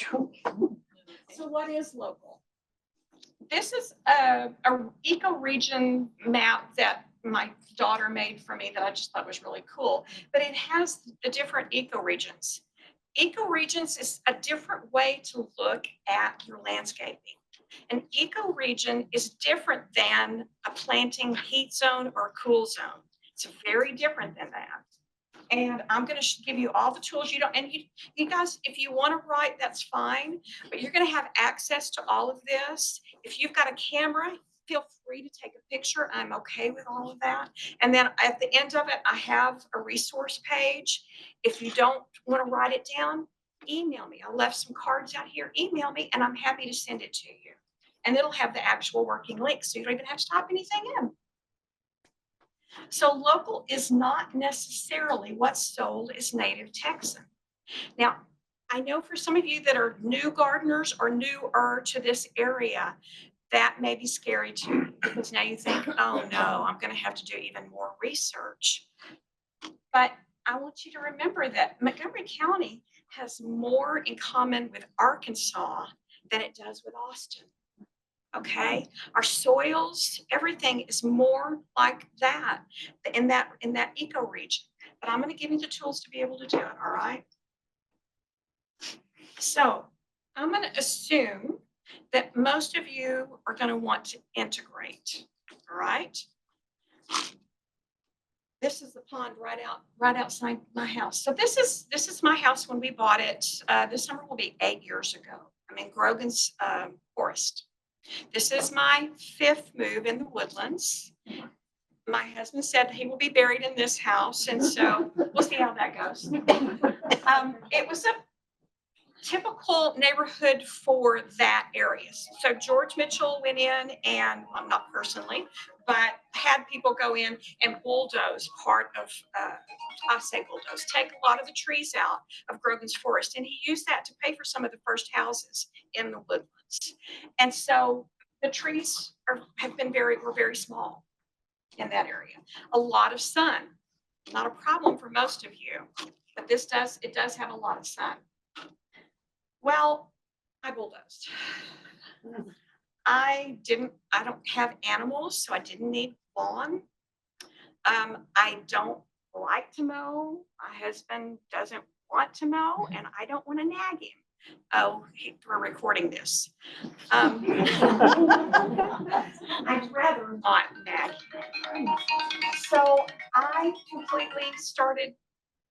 So what is local? This is a eco-region map that my daughter made for me that I just thought was really cool, but it has the different ecoregions. Ecoregions is a different way to look at your landscaping. An ecoregion is different than a planting heat zone or a cool zone. It's very different than that. And I'm going to give you all the tools you guys, if you want to write, that's fine, but you're going to have access to all of this. If you've got a camera, feel free to take a picture. I'm okay with all of that. And then at the end of it, I have a resource page. If you don't want to write it down, email me. I left some cards out here. Email me and I'm happy to send it to you. And it'll have the actual working link, so you don't even have to type anything in. So local is not necessarily what's sold as native Texan. Now, I know for some of you that are new gardeners or newer to this area, that may be scary too, because now you think, oh no, I'm going to have to do even more research. But I want you to remember that Montgomery County has more in common with Arkansas than it does with Austin. Okay, our soils, everything is more like that in that ecoregion. But I'm going to give you the tools to be able to do it. All right. So I'm going to assume that most of you are going to want to integrate. All right. This is the pond right outside my house. So this is my house when we bought it. This summer will be 8 years ago. I'm in Grogan's Forest. This is my 5th move in the Woodlands. My husband said he will be buried in this house, and so we'll see how that goes. It was a typical neighborhood for that area. So George Mitchell went in and, well, not personally, but had people go in and bulldoze part of, I say bulldoze, take a lot of the trees out of Grogan's Forest. And he used that to pay for some of the first houses in the Woodlands. And so the trees were very small in that area. A lot of sun, not a problem for most of you, but it does have a lot of sun. Well, I bulldozed. I don't have animals, so I didn't need lawn. I don't like to mow. My husband doesn't want to mow, and I don't want to nag him. Oh, we're recording this. I'd rather not nag him. So I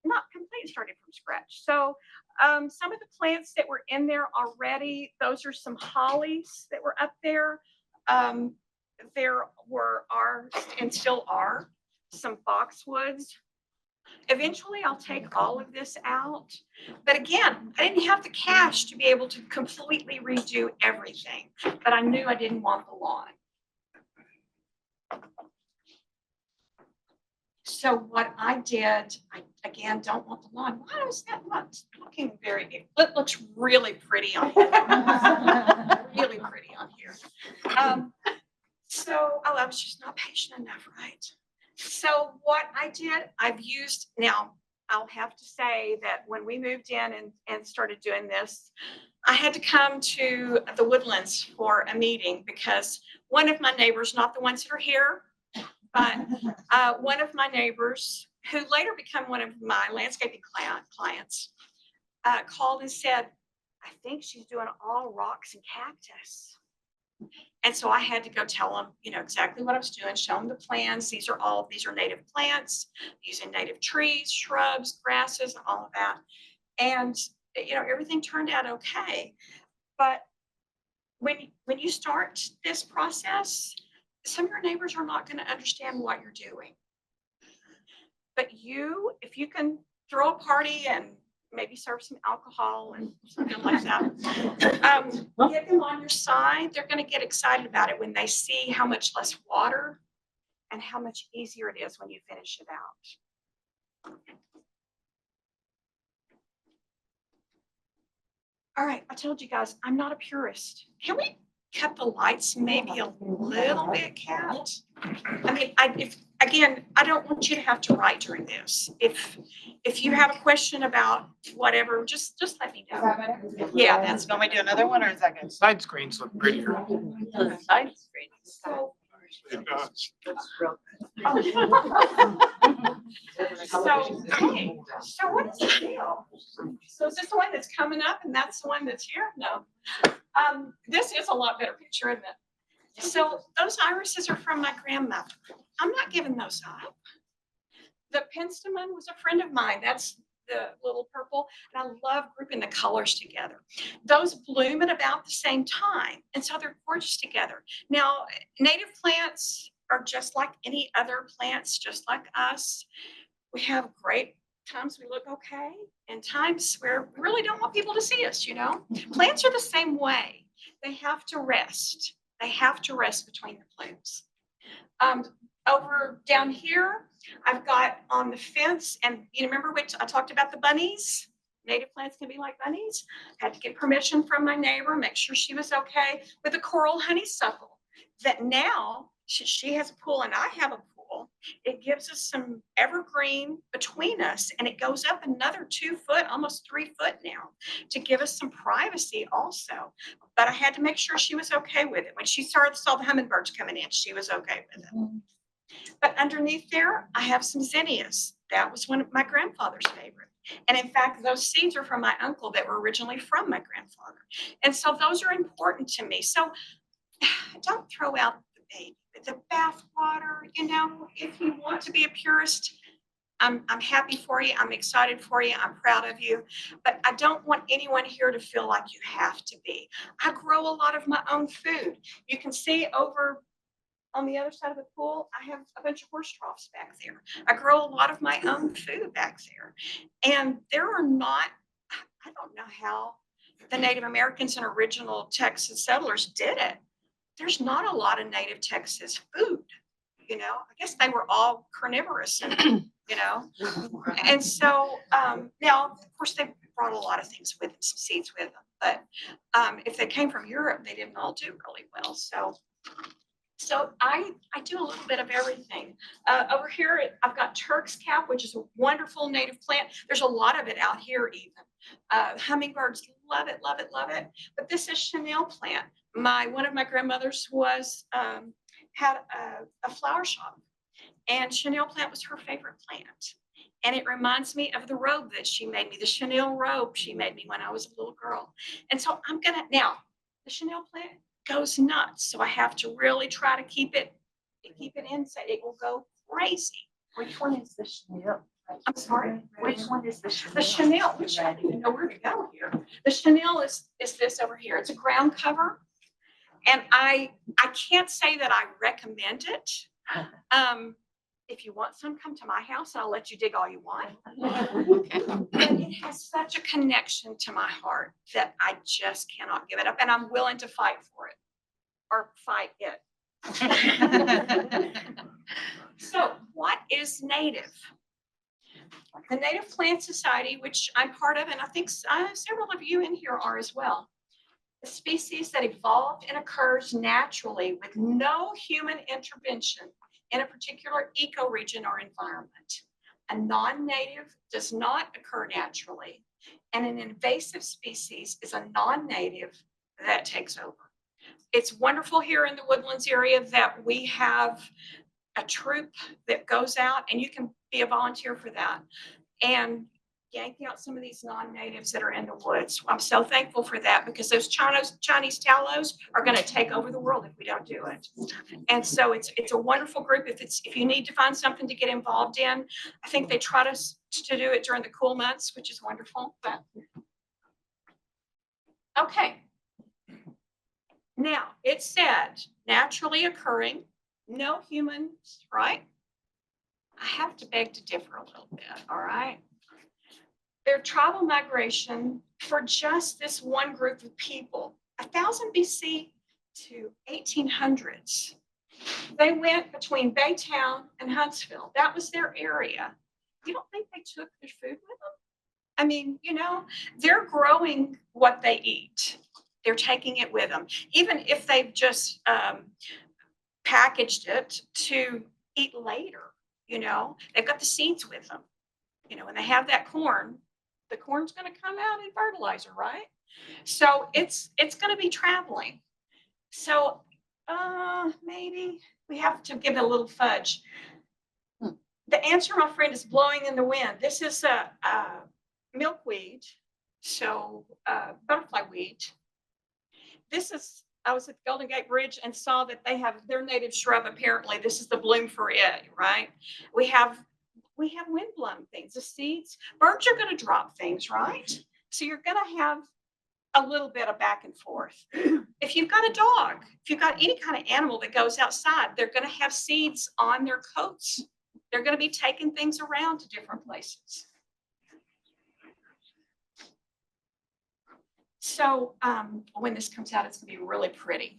not completely started from scratch. So some of the plants that were in there already, those are some hollies that were up there. There are and still are some boxwoods. Eventually, I'll take all of this out. But again, I didn't have the cash to be able to completely redo everything. But I knew I didn't want the lawn. So what I did, I again don't want the lawn. Why is that not looking very? It looks really pretty on here. Really pretty on here. I was just not patient enough, right? So what I did, now I'll have to say that when we moved in and started doing this, I had to come to the Woodlands for a meeting because one of my neighbors, not the ones that are here, but one of my neighbors, who later became one of my landscaping clients, called and said, I think she's doing all rocks and cactus. And so I had to go tell them, exactly what I was doing, show them the plans. These are native plants, using native trees, shrubs, grasses, all of that. And, everything turned out okay. But when you start this process, some of your neighbors are not going to understand what you're doing. But if you can throw a party and maybe serve some alcohol and something like that, get them on your side, they're going to get excited about it when they see how much less water and how much easier it is when you finish it out. All right, I told you guys, I'm not a purist. Can we cut the lights maybe a little bit, Kat. I mean, I don't want you to have to write during this. If you have a question about whatever, just let me know. Yeah, that's. Want me to do another one, or is that good? Side screens look prettier. Side screen. So, It does. so, hey, so what is the deal? So is this the one that's coming up and that's the one that's here? No. This is a lot better picture, isn't it? So those irises are from my grandmother. I'm not giving those up. The penstemon was a friend of mine. That's the little purple. And I love grouping the colors together. Those bloom at about the same time. And so they're gorgeous together. Now, native plants are just like any other plants, just like us. We have great times we look okay and times where we really don't want people to see us, you know? Plants are the same way. They have to rest. They have to rest between the blooms. Over down here, I've got on the fence, and you remember which I talked about the bunnies? Native plants can be like bunnies. Had to get permission from my neighbor, make sure she was okay with the coral honeysuckle. That now she has a pool and I have a pool. It gives us some evergreen between us, and it goes up another 2 foot, almost 3 foot now, to give us some privacy also. But I had to make sure she was okay with it. When she saw the hummingbirds coming in, she was okay with it. But underneath there, I have some zinnias. That was one of my grandfather's favorite. And in fact, those seeds are from my uncle that were originally from my grandfather. And so those are important to me. So don't throw out the baby. The bath water, you know, if you want to be a purist, I'm happy for you. I'm excited for you. I'm proud of you. But I don't want anyone here to feel like you have to be. I grow a lot of my own food. You can see over on the other side of the pool, I have a bunch of horse troughs back there. I grow a lot of my own food back there. And there are not, I don't know how the Native Americans and original Texas settlers did it. There's not a lot of native Texas food, you know. I guess they were all carnivorous, you know. And so now, of course, they brought a lot of things with some seeds with them. But if they came from Europe, they didn't all do really well. So I do a little bit of everything. Over here, I've got Turk's cap, which is a wonderful native plant. There's a lot of it out here even. Hummingbirds love it, love it, love it. But this is chenille plant. One of my grandmothers had a flower shop, and chenille plant was her favorite plant. And it reminds me of the robe that she made me, the chenille robe she made me when I was a little girl. And so now, the chenille plant goes nuts. So I have to really try to keep it inside. It will go crazy. Which one is the chenille? I'm sorry. Which one is the chenille? The chenille, which I don't even know where to go here. The chenille is this over here. It's a ground cover. And I can't say that I recommend it. If you want some, come to my house and I'll let you dig all you want. But it has such a connection to my heart that I just cannot give it up. And I'm willing to fight for it or fight it. So what is native? The Native Plant Society, which I'm part of, and I think several of you in here are as well. A species that evolved and occurs naturally with no human intervention in a particular ecoregion or environment. A non-native does not occur naturally, and an invasive species is a non-native that takes over. It's wonderful here in the Woodlands area that we have a troop that goes out, and you can be a volunteer for that, and yank out some of these non-natives that are in the woods. I'm so thankful for that, because those Chinese tallows are going to take over the world if we don't do it. And so it's a wonderful group. If you need to find something to get involved in, I think they try to do it during the cool months, which is wonderful. But okay. Now it said naturally occurring, no humans, right? I have to beg to differ a little bit. All right. Their tribal migration for just this one group of people, 1000 BC to 1800s. They went between Baytown and Huntsville. That was their area. You don't think they took their food with them? I mean, you know, they're growing what they eat. They're taking it with them, even if they've just packaged it to eat later. They've got the seeds with them. When they have that corn, the corn's going to come out in fertilizer, right? So it's going to be traveling. So maybe we have to give it a little fudge. The answer, my friend, is blowing in the wind. This is a milkweed, so butterfly weed. I was at the Golden Gate Bridge and saw that they have their native shrub. Apparently, this is the bloom for it, right? We have windblown things, the seeds. Birds are going to drop things, right? So you're going to have a little bit of back and forth. If you've got a dog, if you've got any kind of animal that goes outside, they're going to have seeds on their coats. They're going to be taking things around to different places. So when this comes out, it's going to be really pretty.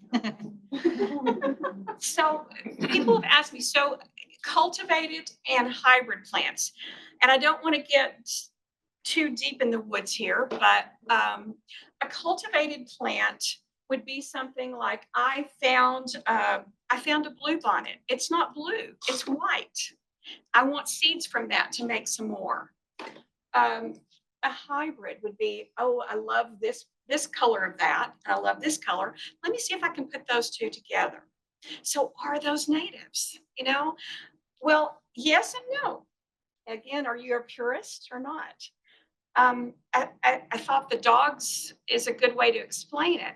So people have asked me, so cultivated and hybrid plants. And I don't want to get too deep in the woods here, but a cultivated plant would be something like I found a bluebonnet. It's not blue, it's white. I want seeds from that to make some more. A hybrid would be, oh, I love this color of that, and I love this color. Let me see if I can put those two together. So are those natives? Well, yes and no. Again, are you a purist or not? I thought the dogs is a good way to explain it.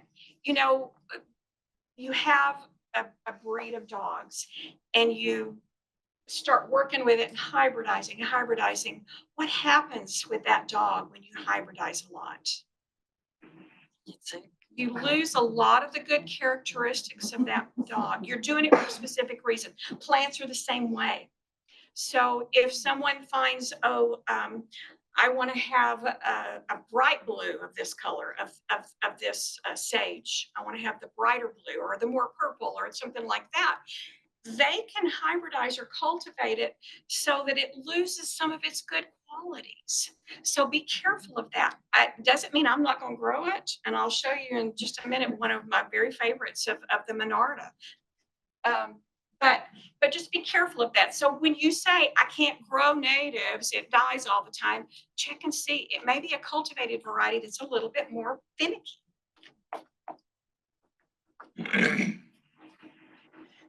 You have a breed of dogs and you start working with it and hybridizing. What happens with that dog when you hybridize a lot? You lose a lot of the good characteristics of that dog. You're doing it for a specific reason. Plants are the same way. So if someone finds, I want to have a bright blue of this color, of this sage. I want to have the brighter blue or the more purple or something like that. They can hybridize or cultivate it so that it loses some of its good qualities. So be careful of that. It doesn't mean I'm not going to grow it. And I'll show you in just a minute one of my very favorites of the Monarda. But just be careful of that. So when you say, I can't grow natives, it dies all the time, check and see. It may be a cultivated variety that's a little bit more finicky.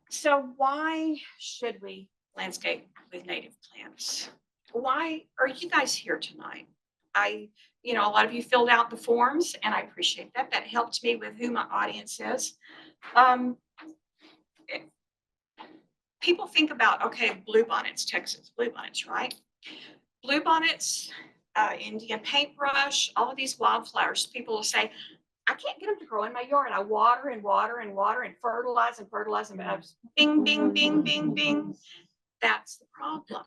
So why should we landscape with native plants? Why are you guys here tonight? A lot of you filled out the forms and I appreciate that. That helped me with who my audience is. People think about, okay, bluebonnets, Texas bluebonnets, right? Bluebonnets, Indian paintbrush, all of these wildflowers, people will say, I can't get them to grow in my yard. I water and water and water and fertilize and bing, bing, bing, bing, bing. That's the problem.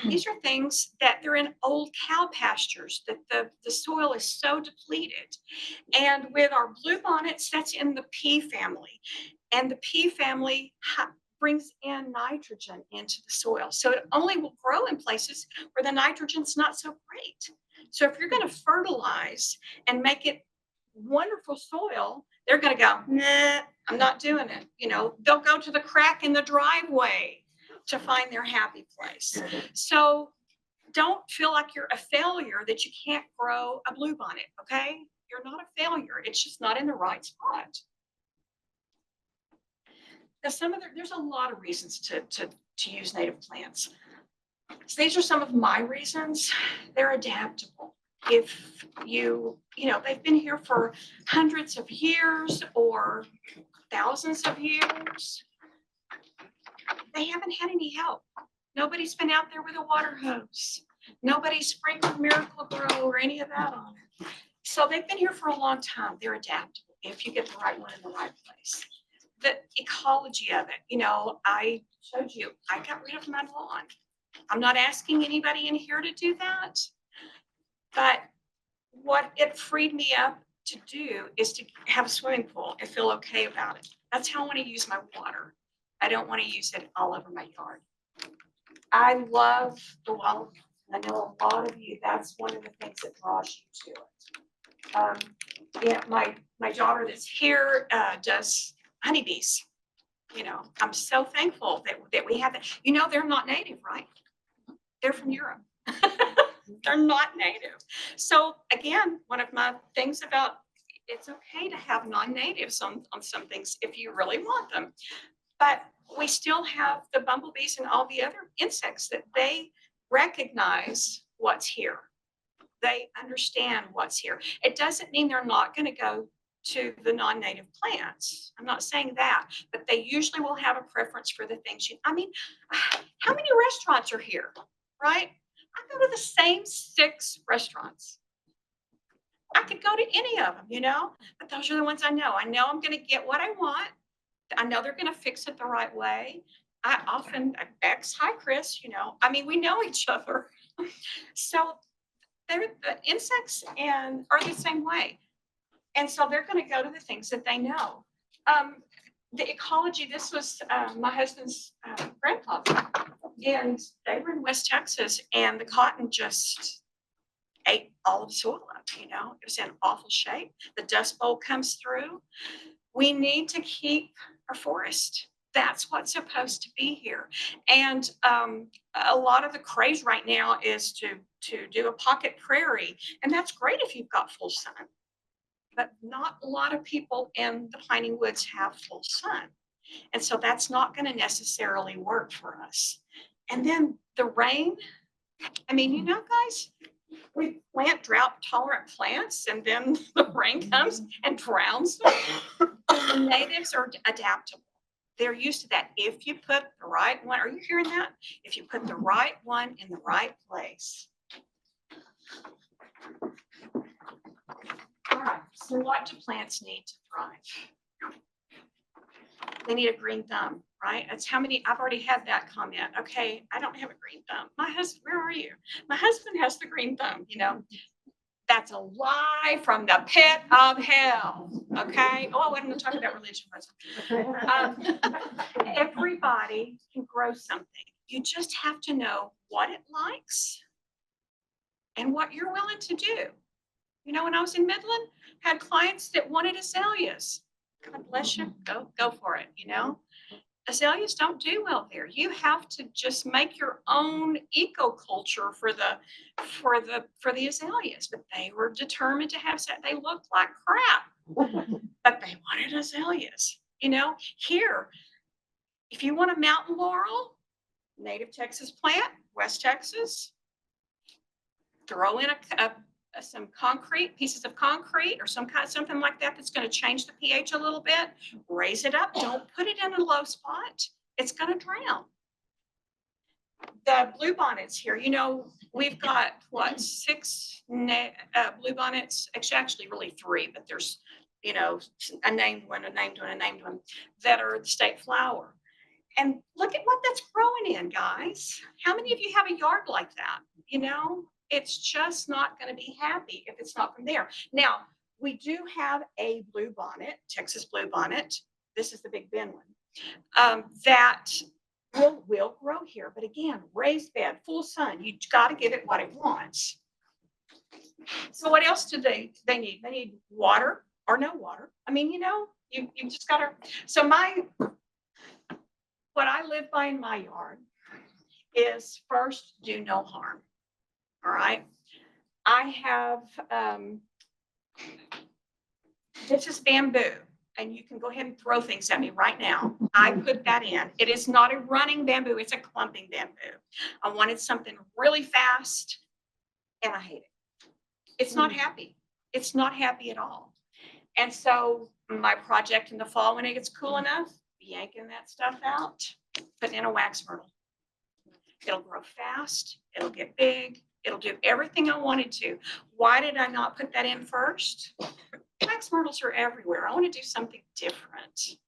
These are things that they're in old cow pastures, that the soil is so depleted. And with our bluebonnets, that's in the pea family. And the pea family brings in nitrogen into the soil. So it only will grow in places where the nitrogen's not so great. So if you're going to fertilize and make it wonderful soil, they're going to go, nah, I'm not doing it. They'll go to the crack in the driveway to find their happy place. So don't feel like you're a failure that you can't grow a bluebonnet, okay? You're not a failure. It's just not in the right spot. Now, there's a lot of reasons to use native plants. So these are some of my reasons. They're adaptable. If they've been here for hundreds of years or thousands of years, they haven't had any help. Nobody's been out there with a water hose. Nobody sprinkled Miracle-Gro or any of that on it. So they've been here for a long time. They're adaptable if you get the right one in the right place. The ecology of it, I showed you, I got rid of my lawn. I'm not asking anybody in here to do that. But what it freed me up to do is to have a swimming pool and feel okay about it. That's how I want to use my water. I don't want to use it all over my yard. I love the wildlife. I know a lot of you, that's one of the things that draws you to it. Yeah, my daughter that's here does honeybees. You know, I'm so thankful that we have that. You know, they're not native, right? They're from Europe. They're not native. So again, one of my things about it's okay to have non-natives on some things if you really want them. But we still have the bumblebees and all the other insects that they recognize what's here. They understand what's here. It doesn't mean they're not going to go to the non-native plants. I'm not saying that, but they usually will have a preference for the things I mean, how many restaurants are here, right? I go to the same 6 restaurants. I could go to any of them, you know, but those are the ones I know. I know I'm going to get what I want. I know they're going to fix it the right way. I often, hi, Chris, you know, I mean, we know each other. So the insects are the same way. And so they're going to go to the things that they know. The ecology, this was my husband's grandfather, and they were in West Texas, and the cotton just ate all of the soil up, you know, it was in awful shape. The Dust Bowl comes through. We need to keep our forest. That's what's supposed to be here. And a lot of the craze right now is to do a pocket prairie. And that's great if you've got full sun. But not a lot of people in the piney woods have full sun. And so that's not going to necessarily work for us. And then the rain, I mean, you know, guys, we plant drought tolerant plants and then the rain comes and drowns them. The natives are adaptable. They're used to that. If you put the right one, are you hearing that? If you put the right one in the right place. All right, so what do plants need to thrive? They need a green thumb, right? That's how many, I've already had that comment. Okay, I don't have a green thumb. My husband, where are you? My husband has the green thumb, you know. That's a lie from the pit of hell, okay? Oh, I wasn't talking about religion. Everybody can grow something. You just have to know what it likes and what you're willing to do. You know, when I was in Midland, had clients that wanted azaleas. God bless you, go for it, you know. Azaleas don't do well there. You have to just make your own eco-culture for the azaleas. But they were determined to have that. They looked like crap, but they wanted azaleas. You know, here, if you want a mountain laurel, native Texas plant, West Texas, throw in some pieces of concrete or something like that that's going to change the pH a little bit. Raise it up. Don't put it in a low spot. It's going to drown. The bluebonnets here, you know, we've got what 6 bluebonnets. Actually, really 3, but there's, you know, a named one, that are the state flower. And look at what that's growing in, guys. How many of you have a yard like that? You know, it's just not going to be happy if it's not from there. Now, we do have a bluebonnet, Texas bluebonnet. This is the Big Bend one, that will grow here. But again, raised bed, full sun. You got to give it what it wants. So what else do they need? They need water or no water. I mean, you know, you just got to. So what I live by in my yard is first, do no harm. All right. I have, this is bamboo, and you can go ahead and throw things at me right now. I put that in. It is not a running bamboo. It's a clumping bamboo. I wanted something really fast, and I hate it. It's not happy. It's not happy at all. And so my project in the fall, when it gets cool enough, yanking that stuff out, putting in a wax myrtle. It'll grow fast. It'll get big. It'll do everything I wanted to. Why did I not put that in first? Wax myrtles are everywhere. I want to do something different.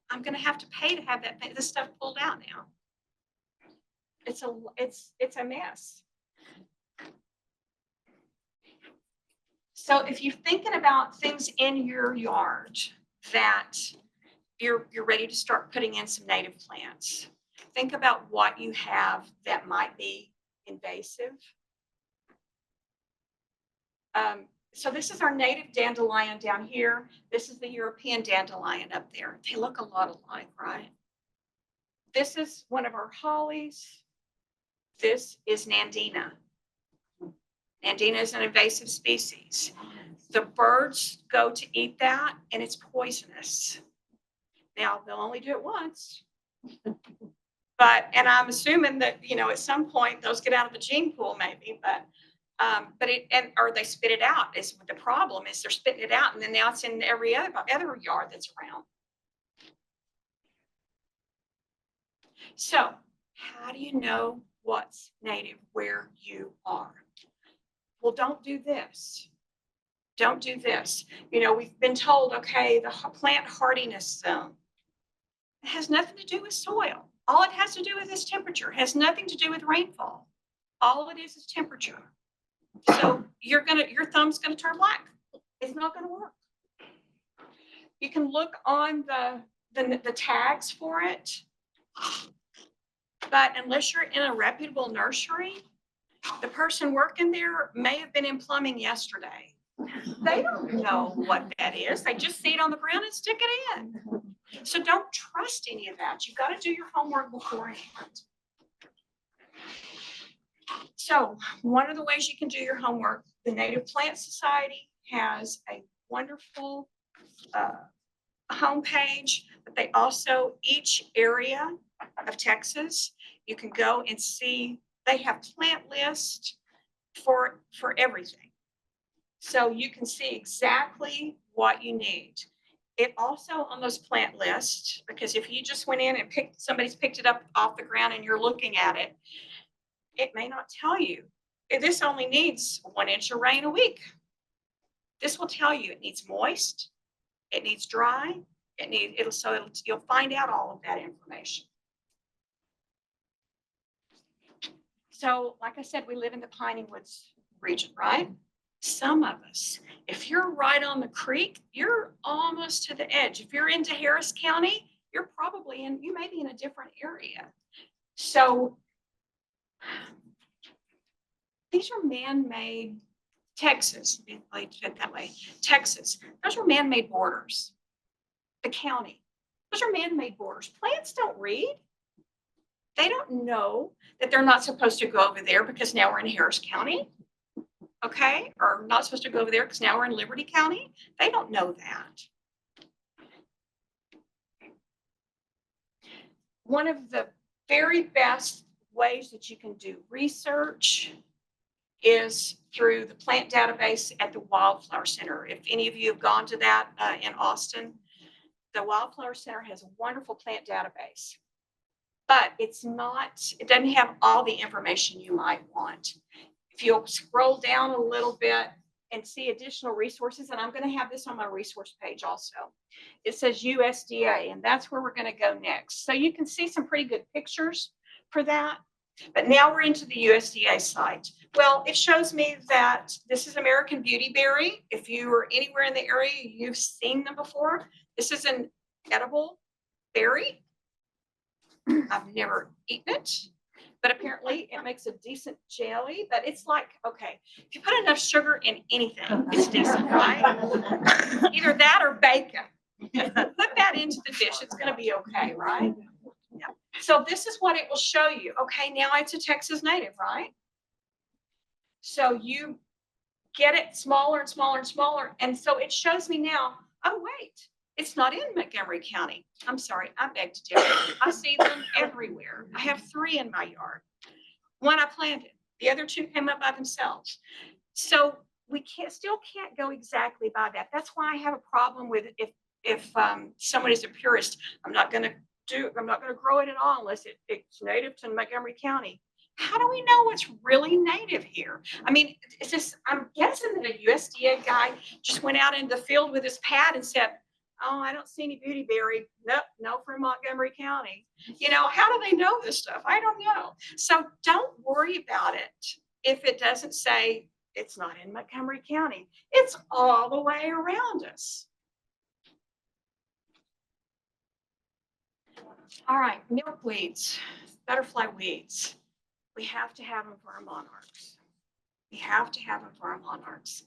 I'm going to have to pay to have this stuff pulled out now. It's a mess. So if you're thinking about things in your yard that you're ready to start putting in some native plants, think about what you have that might be invasive. So this is our native dandelion down here. This is the European dandelion up there. They look a lot alike, right? This is one of our hollies. This is Nandina. Nandina is an invasive species. The birds go to eat that and it's poisonous. Now, they'll only do it once. And I'm assuming that, at some point those get out of the gene pool maybe, or they spit it out is what the problem is. They're spitting it out and then now it's in every other yard that's around. So how do you know what's native where you are? Well, don't do this. Don't do this. We've been told, okay, the plant hardiness zone. It has nothing to do with soil. All it has to do with is temperature. It has nothing to do with rainfall. All it is temperature. So your thumb's gonna turn black. It's not gonna work. You can look on the tags for it, but unless you're in a reputable nursery, the person working there may have been in plumbing yesterday. They don't know what that is. They just see it on the ground and stick it in. So don't trust any of that. You've got to do your homework beforehand. So one of the ways you can do your homework, the Native Plant Society has a wonderful homepage, but they also, each area of Texas, you can go and see, they have plant lists for everything. So you can see exactly what you need. It also on those plant lists, because if you just went in and somebody's picked it up off the ground and you're looking at it, it may not tell you. This only needs 1 inch of rain a week. This will tell you it needs moist, it needs dry, you'll find out all of that information. So, like I said, we live in the Piney Woods region, right? Some of us, if you're right on the creek, you're almost to the edge. If you're into Harris County, you may be in a different area. So these are man-made, Texas, that way, Texas, those are man-made borders. The county, those are man-made borders. Plants don't read. They don't know that they're not supposed to go over there because now we're in Harris County. Okay, or not supposed to go over there because now we're in Liberty County. They don't know that. One of the very best ways that you can do research is through the plant database at the Wildflower Center. If any of you have gone to that in Austin, the Wildflower Center has a wonderful plant database, but it doesn't have all the information you might want. If you'll scroll down a little bit and see additional resources, and I'm going to have this on my resource page also. It says USDA, and that's where we're going to go next. So you can see some pretty good pictures for that. But now we're into the USDA site. Well, it shows me that this is American Beautyberry. If you are anywhere in the area, you've seen them before. This is an edible berry. I've never eaten it. But apparently it makes a decent jelly, but it's like, okay, if you put enough sugar in anything, it's decent, right? Either that or bacon. Put that into the dish, it's gonna be okay, right? Yeah. So this is what it will show you. Okay, now it's a Texas native, right? So you get it smaller and smaller and smaller. And so it shows me now, oh wait, it's not in Montgomery County. I'm sorry, I beg to differ. I see them everywhere. I have 3 in my yard. 1 I planted, the other 2 came up by themselves. So we still can't go exactly by that. That's why I have a problem with it. If someone is a purist, I'm not going to grow it at all unless it's native to Montgomery County. How do we know what's really native here? I mean, I'm guessing that a USDA guy just went out in the field with his pad and said, oh, I don't see any beautyberry. Nope, no from Montgomery County. How do they know this stuff? I don't know. So don't worry about it if it doesn't say it's not in Montgomery County. It's all the way around us. All right, milkweeds, butterfly weeds. We have to have them for our monarchs. We have to have them for our monarchs.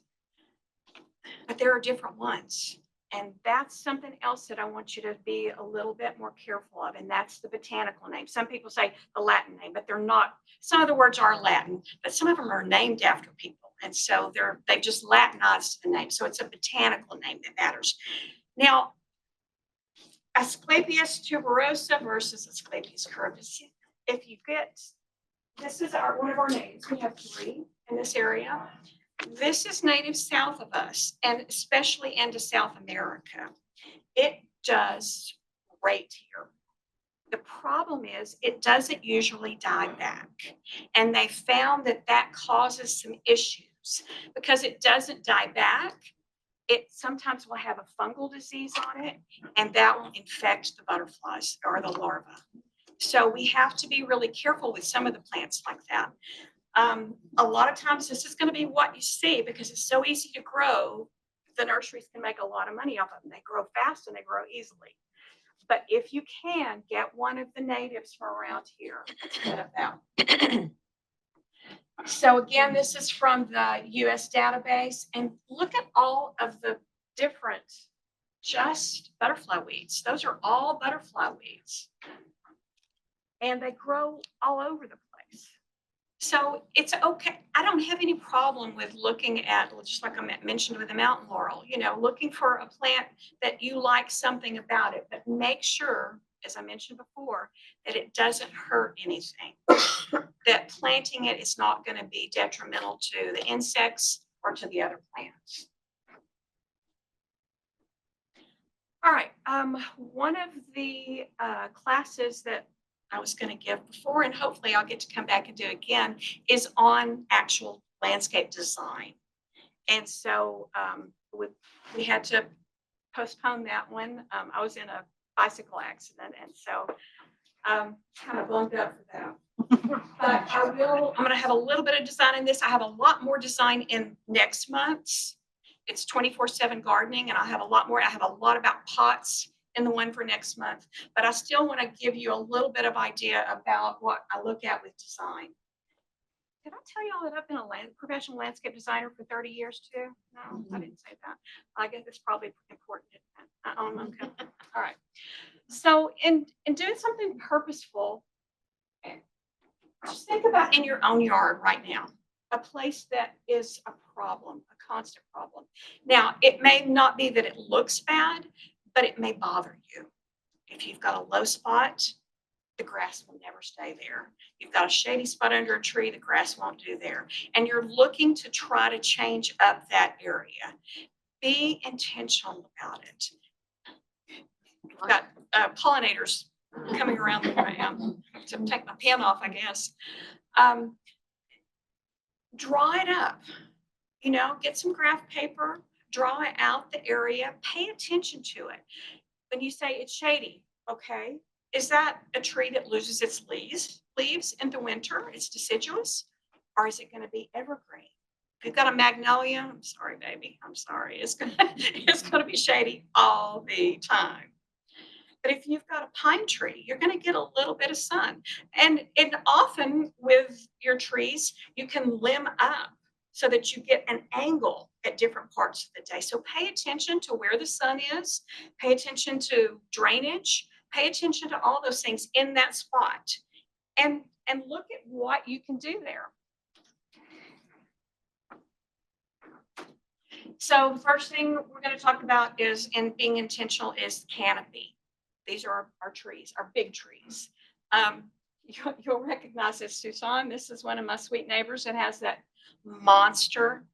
but there are different ones. And that's something else that I want you to be a little bit more careful of. And that's the botanical name. Some people say the Latin name, but they're not. Some of the words are Latin, but some of them are named after people. And so they've just Latinized the name. So it's a botanical name that matters. Now, Asclepias tuberosa versus Asclepias curvus. If you get, this is one of our natives. We have 3 in this area. This is native south of us, and especially into South America. It does great here. The problem is it doesn't usually die back. And they found that that causes some issues because it doesn't die back. It sometimes will have a fungal disease on it, and that will infect the butterflies or the larvae. So we have to be really careful with some of the plants like that. A lot of times this is going to be what you see because it's so easy to grow. The nurseries can make a lot of money off of them. They grow fast and they grow easily. But if you can get one of the natives from around here, instead of that. So again, this is from the US database, and look at all of the different just butterfly weeds. Those are all butterfly weeds. And they grow all over the place. So it's okay. I don't have any problem with looking at, just like I mentioned with the mountain laurel, looking for a plant that you like something about it, but make sure, as I mentioned before, that it doesn't hurt anything. That planting it is not going to be detrimental to the insects or to the other plants. All right, one of the classes that I was going to give before, and hopefully I'll get to come back and do again, is on actual landscape design. And so we had to postpone that one. I was in a bicycle accident, and so kind of bummed up for that. But I'm going to have a little bit of design in this. I have a lot more design in next month's. It's 24/7 gardening, and I have a lot more. I have a lot about pots in the one for next month, but I still want to give you a little bit of idea about what I look at with design. Did I tell y'all that I've been a professional landscape designer for 30 years too? No, I didn't say that. I guess it's probably important. Okay. All right. So in doing something purposeful, just think about in your own yard right now, a place that is a problem, a constant problem. Now, it may not be that it looks bad, but it may bother you. If you've got a low spot, the grass will never stay there. You've got a shady spot under a tree, the grass won't do there. And you're looking to try to change up that area. Be intentional about it. We've got pollinators coming around where I am to take my pen off, I guess. Draw it up, get some graph paper, draw out the area, pay attention to it. When you say it's shady, okay, is that a tree that loses its leaves in the winter? It's deciduous, or is it going to be evergreen? If you've got a magnolia, I'm sorry, baby, I'm sorry. It's going to be shady all the time. But if you've got a pine tree, you're going to get a little bit of sun. And often with your trees, you can limb up so that you get an angle at different parts of the day. So pay attention to where the sun is, pay attention to drainage, pay attention to all those things in that spot, and look at what you can do there. So the first thing we're going to talk about is in being intentional is canopy. These are our trees, our big trees. You'll recognize this, Susan. This is one of my sweet neighbors that has that monster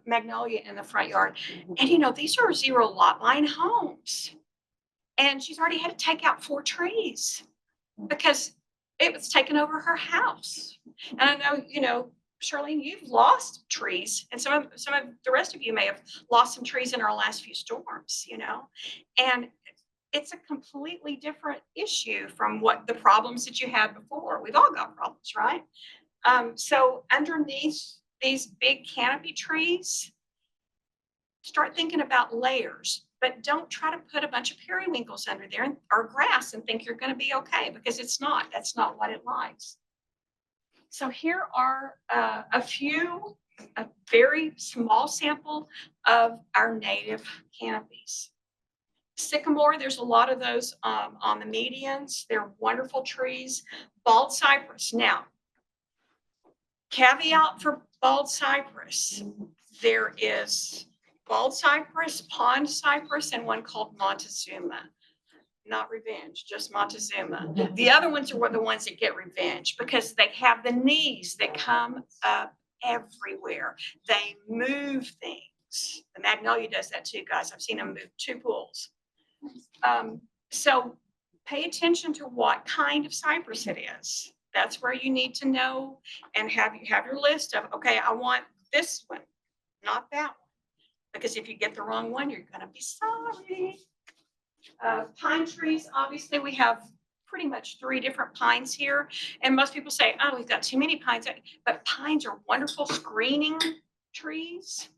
magnolia in the front yard. And these are 0 lot line homes. And she's already had to take out 4 trees because it was taking over her house. And I know, Charlene, you've lost trees, and some of the rest of you may have lost some trees in our last few storms, and it's a completely different issue from what the problems that you had before. We've all got problems, right? So underneath these big canopy trees, start thinking about layers, but don't try to put a bunch of periwinkles under there or grass and think you're going to be okay, because it's not. That's not what it likes. So here are a few a very small sample of our native canopies. Sycamore, there's a lot of those on the medians. They're wonderful trees. Bald cypress. Now, caveat for bald cypress, there is bald cypress, pond cypress, and one called Montezuma. Not revenge, just Montezuma. The other ones are the ones that get revenge because they have the knees that come up everywhere. They move things. The magnolia does that too, guys. I've seen them move 2 pools. So pay attention to what kind of cypress it is. That's where you need to know and have your list of, okay, I want this one, not that one. Because if you get the wrong one, you're gonna be sorry. Pine trees, obviously we have pretty much 3 different pines here. And most people say, oh, we've got too many pines, but pines are wonderful screening trees.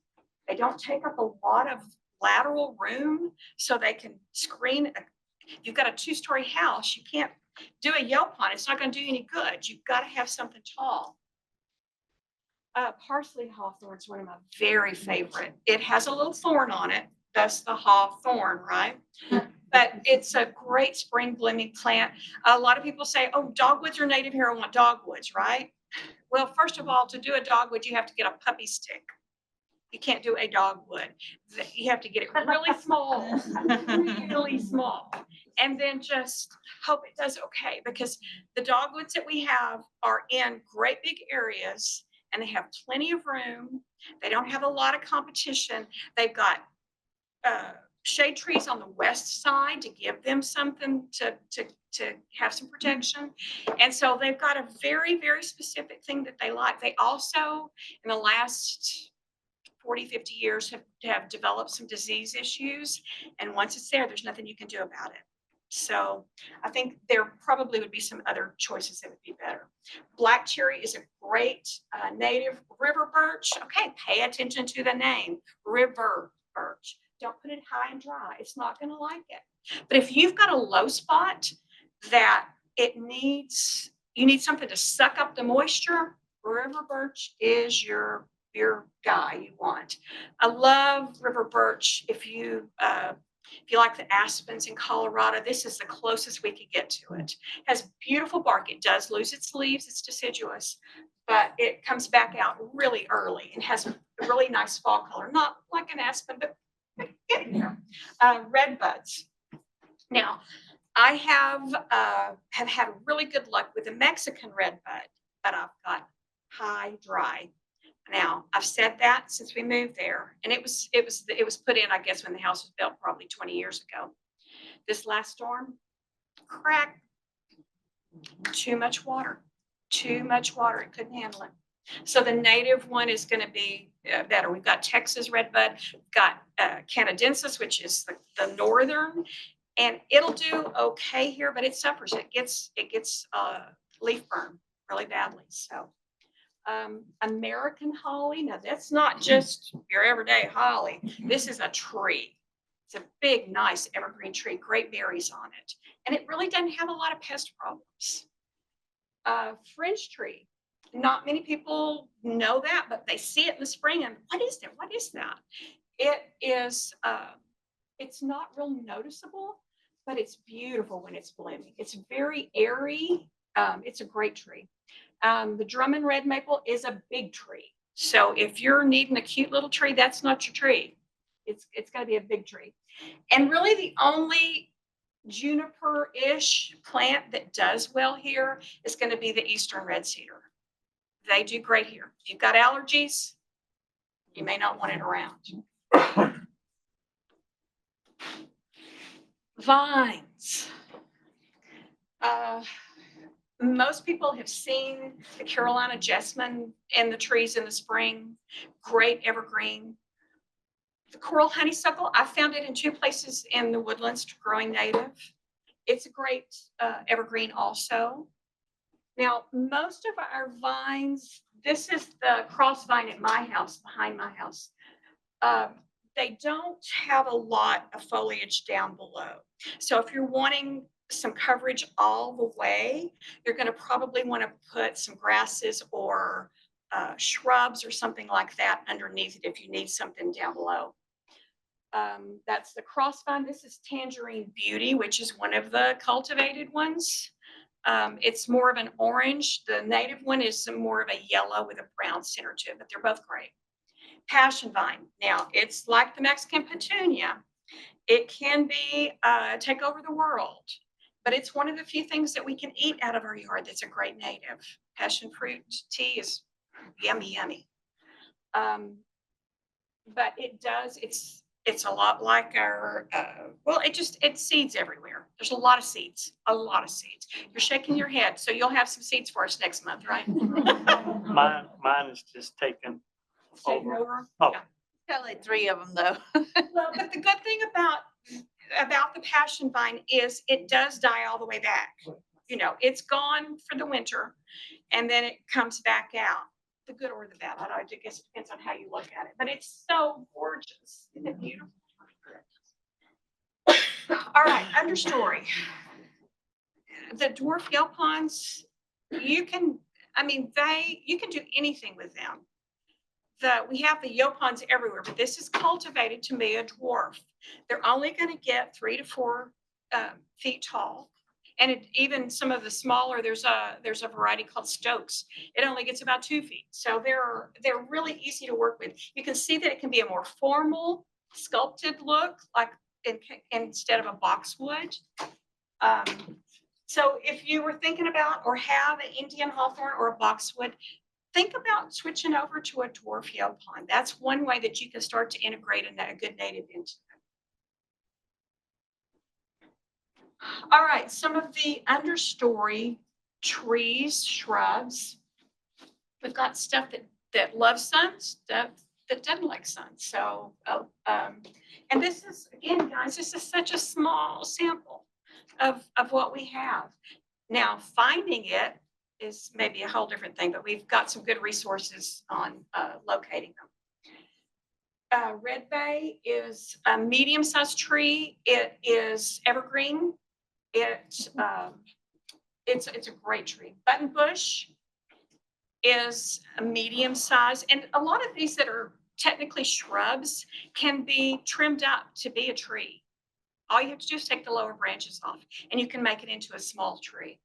They don't take up a lot of lateral room, so they can screen. You've got a 2-story house, you can't do a yelp on it. It's not going to do you any good. You've got to have something tall. Parsley hawthorn is one of my very favorite. It has a little thorn on it. That's the hawthorn, right? But it's a great spring blooming plant. A lot of people say, oh, dogwoods are native here. I want dogwoods, right? Well, first of all, to do a dogwood, you have to get a puppy stick. You can't do a dogwood. You have to get it really small, really small, and then just hope it does okay, because the dogwoods that we have are in great big areas and they have plenty of room. They don't have a lot of competition. They've got shade trees on the west side to give them something to have some protection. And so they've got a very, very specific thing that they like. They also, in the last 40, 50 years have developed some disease issues. And once it's there, there's nothing you can do about it. So I think there probably would be some other choices that would be better. Black cherry is a great native river birch. Okay, pay attention to the name, river birch. Don't put it high and dry. It's not going to like it. But if you've got a low spot that you need something to suck up the moisture, river birch is your guy you want. I love river birch. If you like the aspens in Colorado, this is the closest we could get to it. It has beautiful bark. It does lose its leaves. It's deciduous, but it comes back out really early and has a really nice fall color. Not like an aspen, but getting there. Red buds. Now, I have had really good luck with the Mexican red bud, but I've got high dry. Now, I've said that since we moved there, and it was put in, I guess, when the house was built probably 20 years ago. This last storm, crack, too much water, it couldn't handle it. So the native one is going to be better. We've got Texas redbud, we've got Canadensis, which is the northern, and it'll do okay here, but it suffers. It gets leaf burn really badly. So American holly, now that's not just your everyday holly. This is a tree. It's a big, nice evergreen tree, great berries on it, and it really doesn't have a lot of pest problems. Fringe tree. Not many people know that, but they see it in the spring and what is that? What is that? It is, it's not real noticeable, but it's beautiful when it's blooming. It's very airy. It's a great tree. The Drummond red maple is a big tree. So if you're needing a cute little tree, that's not your tree. It's got to be a big tree. And really the only juniper-ish plant that does well here is going to be the Eastern red cedar. They do great here. If you've got allergies, you may not want it around. Vines. Most people have seen the Carolina jessamine in the trees in the spring. Great evergreen. The coral honeysuckle, I found it in 2 places in the Woodlands growing native. It's a great evergreen also. Now, most of our vines, this is the cross vine at my house, behind my house. They don't have a lot of foliage down below. So if you're wanting some coverage all the way, you're going to probably want to put some grasses or shrubs or something like that underneath it if you need something down below. That's the crossvine. This is Tangerine Beauty, which is one of the cultivated ones. It's more of an orange. The native one is more of a yellow with a brown center to it, but they're both great. Passion vine. Now, it's like the Mexican petunia. It can be take over the world, but it's one of the few things that we can eat out of our yard that's a great native. Passion fruit tea is yummy, yummy. But it does, it's a lot like our, well, it seeds everywhere. There's a lot of seeds, a lot of seeds. You're shaking your head, so you'll have some seeds for us next month, right? Mine is just taken Taking over. over. Oh. Yeah. Got like 3 of them though. Well, but the good thing about the passion vine is it does die all the way back. You know, it's gone for the winter and then it comes back out. The good or the bad, I guess it depends on how you look at it, but it's so gorgeous. Isn't it beautiful? All right, understory. The dwarf yaupons, you can do anything with them. We have the yaupons everywhere, but this is cultivated to be a dwarf. They're only going to get 3 to 4 feet tall. And even some of the smaller, there's a variety called Stokes. It only gets about 2 feet. So they're really easy to work with. You can see that it can be a more formal, sculpted look, like instead of a boxwood. So if you were thinking about or have an Indian hawthorn or a boxwood, think about switching over to a dwarf yaupon. That's one way that you can start to integrate a good native into it. All right, some of the understory trees, shrubs. We've got stuff that loves sun, stuff that doesn't like sun. So, and this is, again, guys, this is such a small sample of what we have. Now, finding it is maybe a whole different thing, but we've got some good resources on locating them. Red Bay is a medium-sized tree. It is evergreen. It's a great tree. Buttonbush is a medium size, and a lot of these that are technically shrubs can be trimmed up to be a tree. All you have to do is take the lower branches off, and you can make it into a small tree.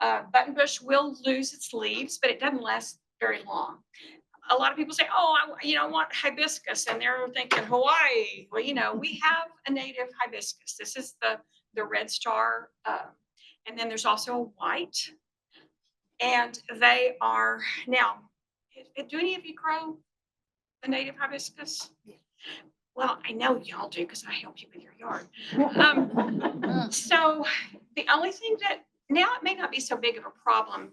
Buttonbush will lose its leaves, but it doesn't last very long. A lot of people say, "Oh, I want hibiscus," and they're thinking Hawaii. Well, we have a native hibiscus. This is the red star, and then there's also a white, and they are now. Do any of you grow the native hibiscus? Well, I know y'all do because I help you with your yard. So the only thing that now it may not be so big of a problem,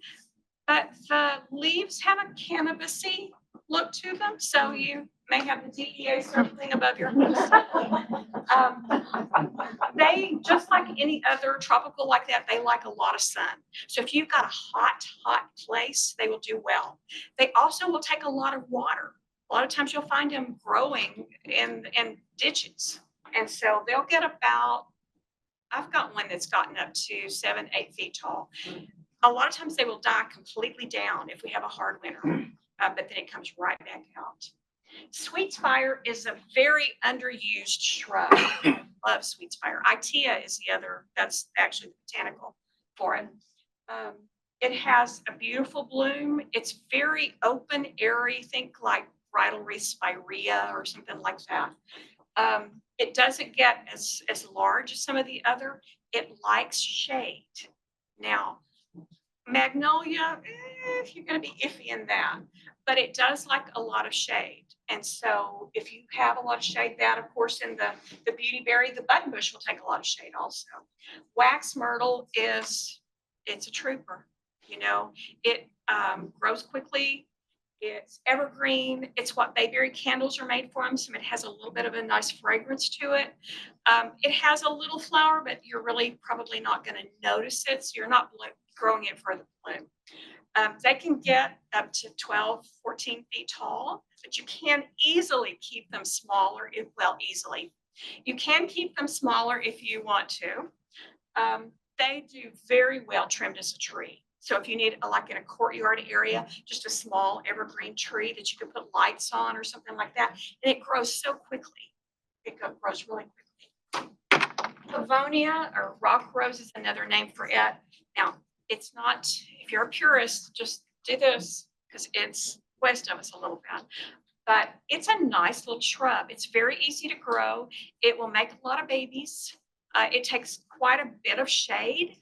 but the leaves have a cannabisy look to them. So you may have the DEA circling above your house. They, just like any other tropical like that, they like a lot of sun. So if you've got a hot place, they will do well. They also will take a lot of water. A lot of times you'll find them growing in ditches. And so they'll get about, I've got one that's gotten up to 7, 8 feet tall. A lot of times they will die completely down if we have a hard winter, but then it comes right back out. Sweetspire is a very underused shrub. I love sweetspire. Itea is the other, that's actually the botanical for it. It has a beautiful bloom. It's very open, airy, think like bridal-wreath spirea or something like that. It doesn't get as large as some of the other. It likes shade. Now, magnolia, you're going to be iffy in that, but it does like a lot of shade. And so if you have a lot of shade, that of course in the beautyberry, the buttonbush will take a lot of shade also. Wax myrtle it's a trooper. It grows quickly. It's evergreen. It's what bayberry candles are made from. So it has a little bit of a nice fragrance to it. It has a little flower, but you're really probably not going to notice it. So you're not growing it for the bloom. They can get up to 12, 14 feet tall, but you can easily keep them smaller. Easily. You can keep them smaller if you want to. They do very well trimmed as a tree. So if you need, like in a courtyard area, just a small evergreen tree that you can put lights on or something like that, and it grows so quickly. It grows really quickly. Pavonia or rock rose is another name for it. Now, it's not, if you're a purist, just do this because it's west of us a little bit. But it's a nice little shrub. It's very easy to grow. It will make a lot of babies. It takes quite a bit of shade.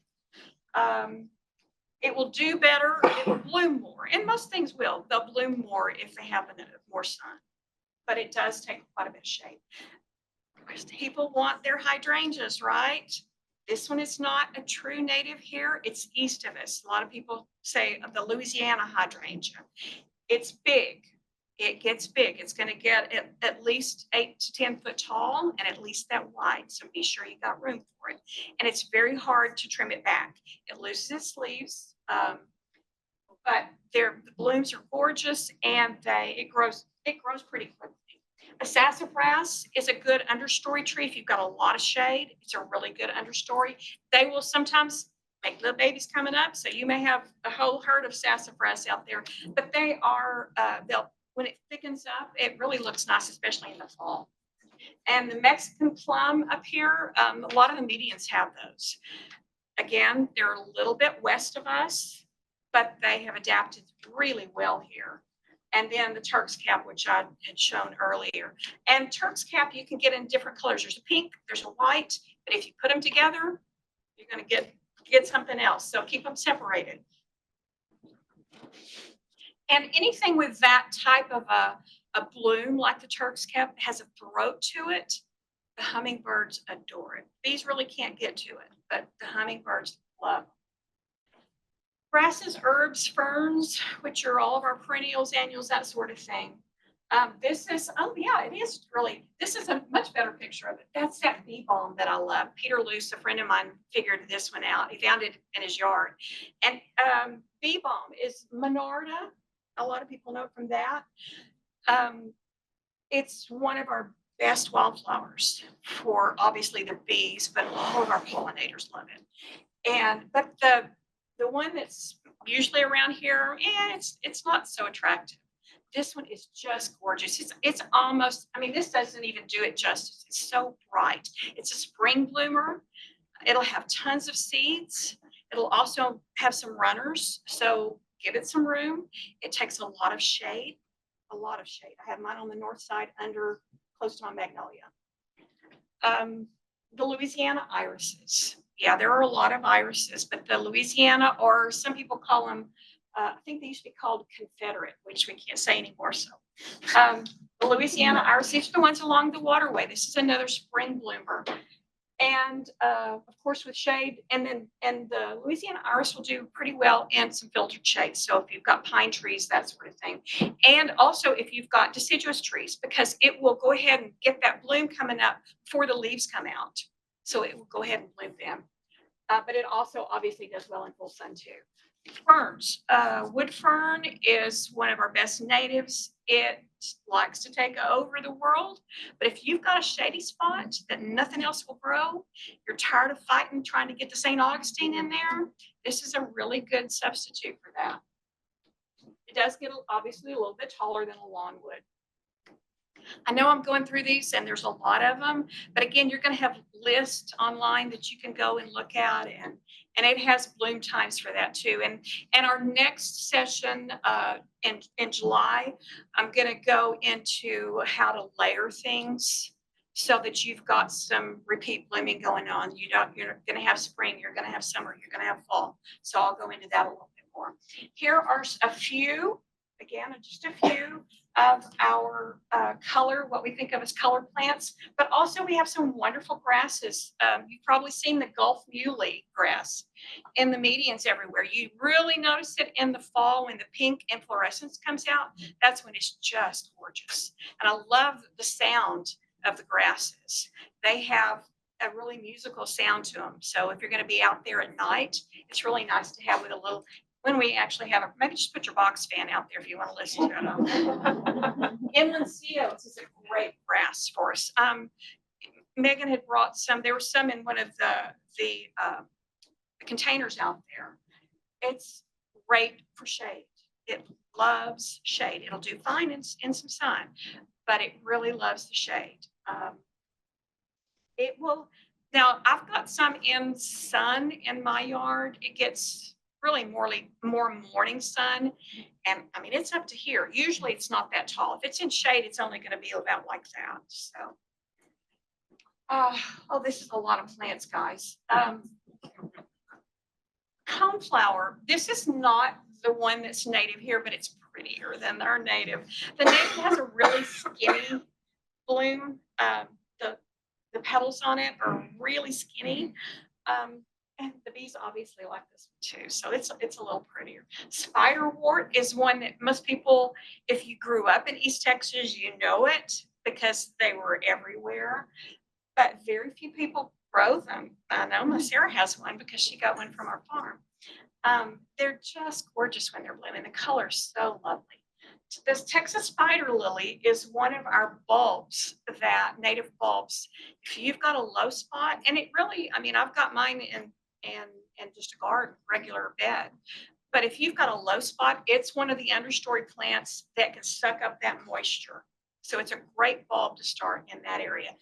It will do better. It will bloom more. And most things will. They'll bloom more if they have more sun. But it does take quite a bit of shade. People want their hydrangeas, right? This one is not a true native here. It's east of us. A lot of people say of the Louisiana hydrangea. It's big. It gets big. It's going to get at least 8 to 10 foot tall and at least that wide. So be sure you got room for it. And it's very hard to trim it back. It loses its leaves, but the blooms are gorgeous and it grows pretty quickly. A sassafras is a good understory tree. If you've got a lot of shade, it's a really good understory. They will sometimes make little babies coming up. So you may have a whole herd of sassafras out there, but they are, when it thickens up, it really looks nice, especially in the fall. And the Mexican plum up here, a lot of the medians have those. Again, they're a little bit west of us, but they have adapted really well here. And then the Turk's cap, which I had shown earlier. And Turk's cap, you can get in different colors. There's a pink, there's a white, but if you put them together, you're going to get something else. So keep them separated. And anything with that type of a bloom, like the Turk's cap, has a throat to it, the hummingbirds adore it. These really can't get to it, but the hummingbirds love it. Grasses, herbs, ferns, which are all of our perennials, annuals, that sort of thing. This is, oh yeah, it is really, this is a much better picture of it. That's that bee balm that I love. Peter Luce, a friend of mine, figured this one out. He found it in his yard. And bee balm is Monarda. A lot of people know from that. It's one of our best wildflowers for obviously the bees, but all of our pollinators love it. But the one that's usually around here, it's not so attractive. This one is just gorgeous. It's almost, I mean, this doesn't even do it justice. It's so bright. It's a spring bloomer. It'll have tons of seeds. It'll also have some runners. So give it some room. It takes a lot of shade, a lot of shade. I have mine on the north side close to my magnolia. The Louisiana irises. Yeah, there are a lot of irises, but the Louisiana, or some people call them, I think they used to be called Confederate, which we can't say anymore. So the Louisiana iris, these are the ones along the waterway. This is another spring bloomer. And of course with shade, and the Louisiana iris will do pretty well in some filtered shade. So if you've got pine trees, that sort of thing. And also if you've got deciduous trees, because it will go ahead and get that bloom coming up before the leaves come out. So it will go ahead and bloom them. But it also obviously does well in full sun too. Ferns. Wood fern is one of our best natives. It likes to take over the world. But if you've got a shady spot that nothing else will grow, you're tired of fighting, trying to get the St. Augustine in there, this is a really good substitute for that. It does get obviously a little bit taller than a lawnwood. I know I'm going through these and there's a lot of them, but again, you're going to have lists online that you can go and look at, and it has bloom times for that too. And our next session in July, I'm going to go into how to layer things so that you've got some repeat blooming going on. You're going to have spring, you're going to have summer, you're going to have fall. So I'll go into that a little bit more. Here are a few, again, just a few of our color, what we think of as color plants, but also we have some wonderful grasses. You've probably seen the Gulf muley grass in the medians everywhere. You really notice it in the fall when the pink inflorescence comes out. That's when it's just gorgeous. And I love the sound of the grasses. They have a really musical sound to them. So if you're going to be out there at night, it's really nice to have with a little, when we actually have a, maybe just put your box fan out there if you want to listen to it. Inland seals is a great grass for us. Megan had brought some, there were some in one of the containers out there. It's great for shade. It loves shade. It'll do fine in some sun, but it really loves the shade. It will, now I've got some in sun in my yard. It gets really more morning sun. And I mean, it's up to here. Usually it's not that tall. If it's in shade, it's only going to be about like that. So, oh, this is a lot of plants, guys. Coneflower. This is not the one that's native here, but it's prettier than our native. The native has a really skinny bloom. The petals on it are really skinny. And the bees obviously like this one too. So it's a little prettier. Spiderwort is one that most people, if you grew up in East Texas, you know it because they were everywhere. But very few people grow them. I know my Sarah has one because she got one from our farm. They're just gorgeous when they're blooming. The color is so lovely. This Texas spider lily is one of our bulbs, that native bulbs. If you've got a low spot, and it really, I mean, I've got mine in just a garden, regular bed. But if you've got a low spot, it's one of the understory plants that can suck up that moisture. So it's a great bulb to start in that area,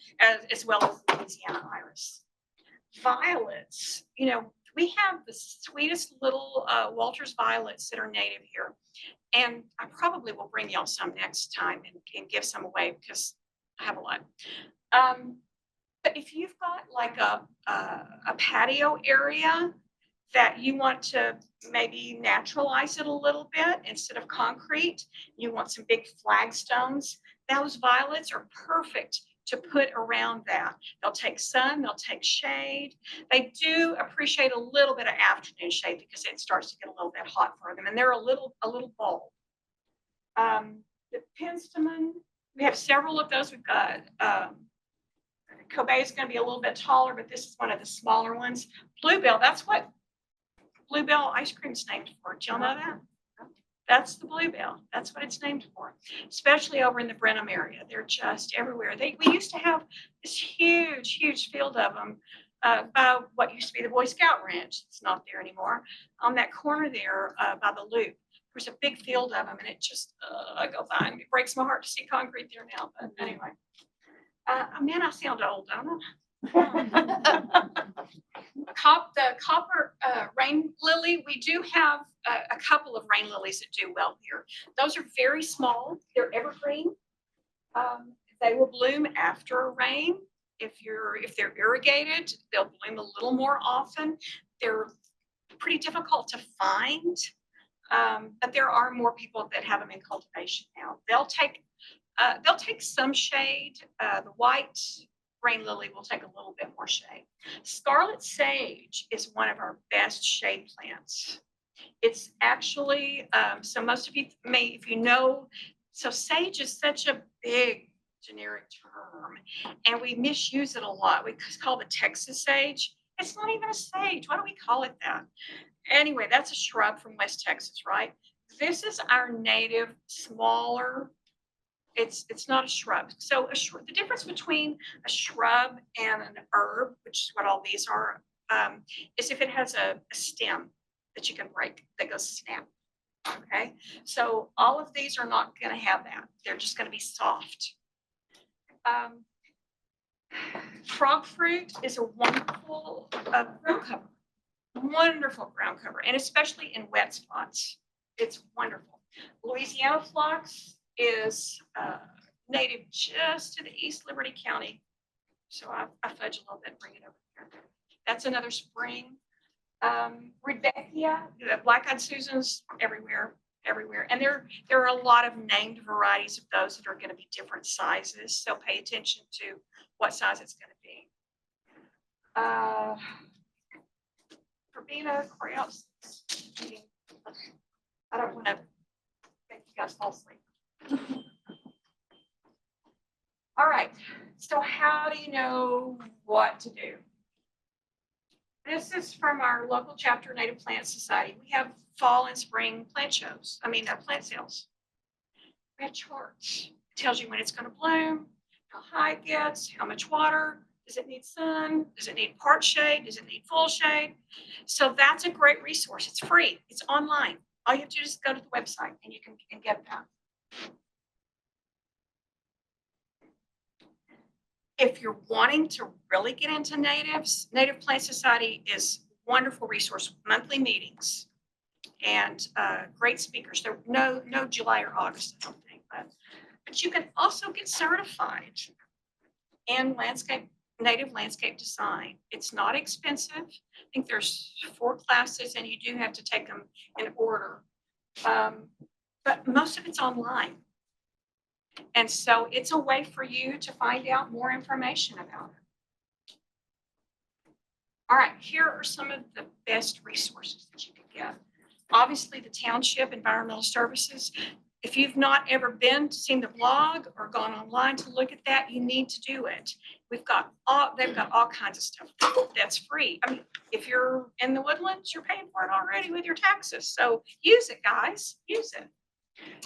as well as Louisiana iris. Violets, you know, we have the sweetest little Walters violets that are native here. And I probably will bring y'all some next time and give some away because I have a lot. But if you've got like a patio area that you want to maybe naturalize it a little bit instead of concrete, you want some big flagstones, those violets are perfect to put around that. They'll take sun, they'll take shade. They do appreciate a little bit of afternoon shade because it starts to get a little bit hot for them, and they're a little bulb. The penstemon, we have several of those. We've got Kobe is going to be a little bit taller, but this is one of the smaller ones. Bluebell, that's what Bluebell ice cream is named for. Did y'all know that? That's the bluebell. That's what it's named for, especially over in the Brenham area. They're just everywhere. We used to have this huge field of them by what used to be the Boy Scout Ranch. It's not there anymore. On that corner there by the loop, there's a big field of them, and it just, I go by and it breaks my heart to see concrete there now. But anyway, man, I sound old, don't I? The copper rain lily, we do have a couple of rain lilies that do well here. Those are very small. They're evergreen. They will bloom after rain. If they're irrigated, they'll bloom a little more often. They're pretty difficult to find, but there are more people that have them in cultivation now. They'll take some shade. The white rain lily will take a little bit more shade. Scarlet sage is one of our best shade plants. It's actually, so most of you may, if you know, so sage is such a big generic term, and we misuse it a lot. We call it Texas sage. It's not even a sage. Why do we call it that? Anyway, that's a shrub from West Texas, right? This is our native, smaller. It's not a shrub. So the difference between a shrub and an herb, which is what all these are, is if it has a stem that you can break that goes snap. Okay, so all of these are not going to have that. They're just going to be soft. Frog fruit is a wonderful ground cover. Wonderful ground cover, and especially in wet spots. It's wonderful. Louisiana phlox is native just to the East Liberty County. So I fudge a little bit and bring it over here. That's another spring. Rudbeckia, black-eyed Susans, everywhere. And there are a lot of named varieties of those that are going to be different sizes. So pay attention to what size it's going to be. Verbena, Creops. I don't want to make you guys fall asleep. All right, so how do you know what to do? This is from our local chapter, Native Plant Society. We have fall and spring plant shows. Plant sales. We have charts. It tells you when it's going to bloom, how high it gets, how much water. Does it need sun? Does it need part shade? Does it need full shade? So that's a great resource. It's free. It's online. All you have to do is go to the website and you can get that. If you're wanting to really get into natives, Native Plant Society is a wonderful resource, monthly meetings and great speakers. There no July or August, I don't think, but you can also get certified in native landscape design. It's not expensive. I think there's 4 classes and you do have to take them in order. But most of it's online. And so it's a way for you to find out more information about it. All right, here are some of the best resources that you can get. Obviously, the Township Environmental Services. If you've not ever seen the blog or gone online to look at that, you need to do it. They've got all kinds of stuff that's free. I mean, if you're in the Woodlands, you're paying for it already with your taxes. So use it, guys, use it.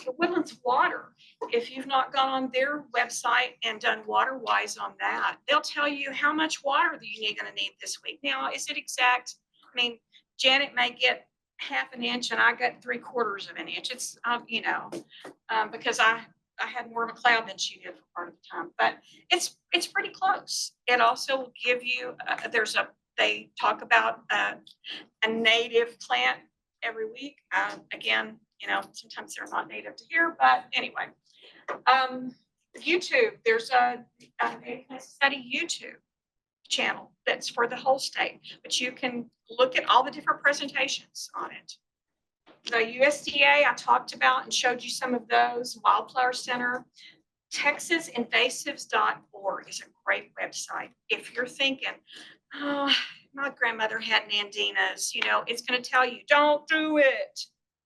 The Woodlands Water, if you've not gone on their website and done WaterWise on that, they'll tell you how much water that you're going to need this week. Now, is it exact? I mean, Janet may get half an inch and I got 3/4 of an inch. It's, because I had more of a cloud than she did for part of the time, but it's pretty close. It also will give you, they talk about a native plant every week. Again, sometimes they're not native to here, but anyway. YouTube, there's a Native Plant Study YouTube channel that's for the whole state, but you can look at all the different presentations on it. The USDA, I talked about and showed you some of those. Wildflower Center, TexasInvasives.org is a great website. If you're thinking, oh, my grandmother had Nandinas, it's going to tell you, don't do it.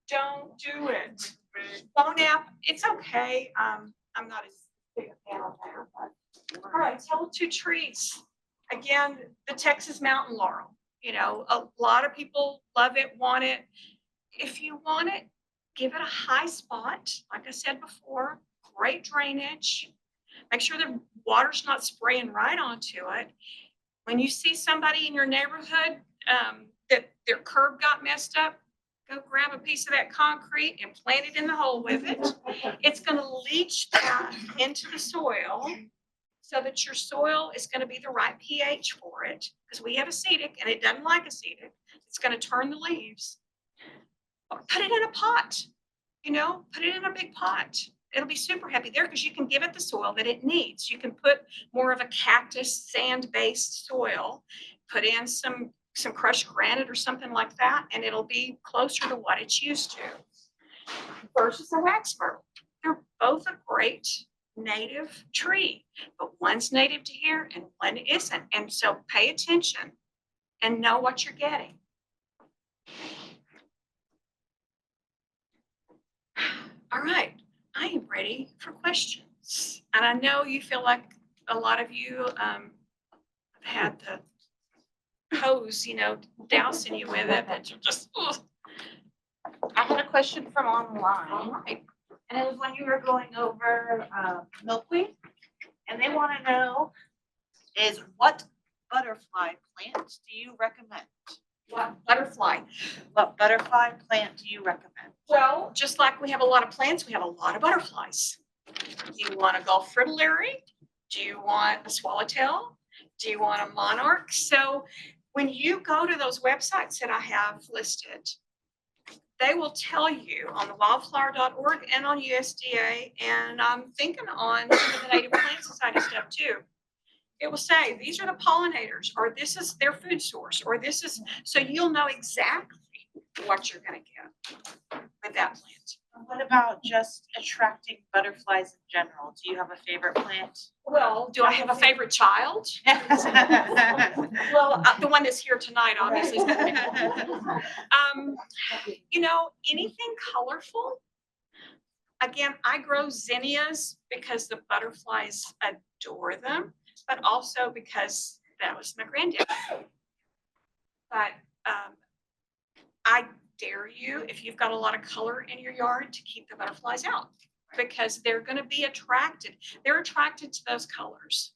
Don't do it. Bone app, it's okay. I'm not as big a fan of that. But. All right, tell 2 trees. Again, the Texas mountain laurel. A lot of people love it, want it. If you want it, give it a high spot. Like I said before, great drainage. Make sure the water's not spraying right onto it. When you see somebody in your neighborhood that their curb got messed up, go grab a piece of that concrete and plant it in the hole with it. It's going to leach that into the soil so that your soil is going to be the right pH for it, because we have acetic and it doesn't like acetic. It's going to turn the leaves. Or put it in a pot, put it in a big pot. It'll be super happy there because you can give it the soil that it needs. You can put more of a cactus sand-based soil, put in some crushed granite or something like that, and it'll be closer to what it's used to. Versus a wax myrtle. They're both a great native tree, but one's native to here and one isn't. And so pay attention and know what you're getting. All right, I am ready for questions. And I know you feel like a lot of you have had the hose, dousing you with it, that you're just, ugh. I had a question from All online, right. and it was when you were going over milkweed, and they want to know is what butterfly plant do you recommend? What butterfly? What butterfly plant do you recommend? Well, just like we have a lot of plants, we have a lot of butterflies. Do you want a Gulf fritillary? Do you want a swallowtail? Do you want a monarch? So when you go to those websites that I have listed, they will tell you on the wildflower.org and on USDA, and I'm thinking on some of the Native Plant Society stuff too. It will say, these are the pollinators, or this is their food source, or this is, so you'll know exactly what you're going to get with that plant. What about just attracting butterflies in general? Do you have a favorite plant? Well, do I have a favorite child? Well, the one that's here tonight, obviously. Anything colorful. Again, I grow zinnias because the butterflies adore them, but also because that was my granddad. But I dare you, if you've got a lot of color in your yard, to keep the butterflies out, because they're going to be attracted. They're attracted to those colors.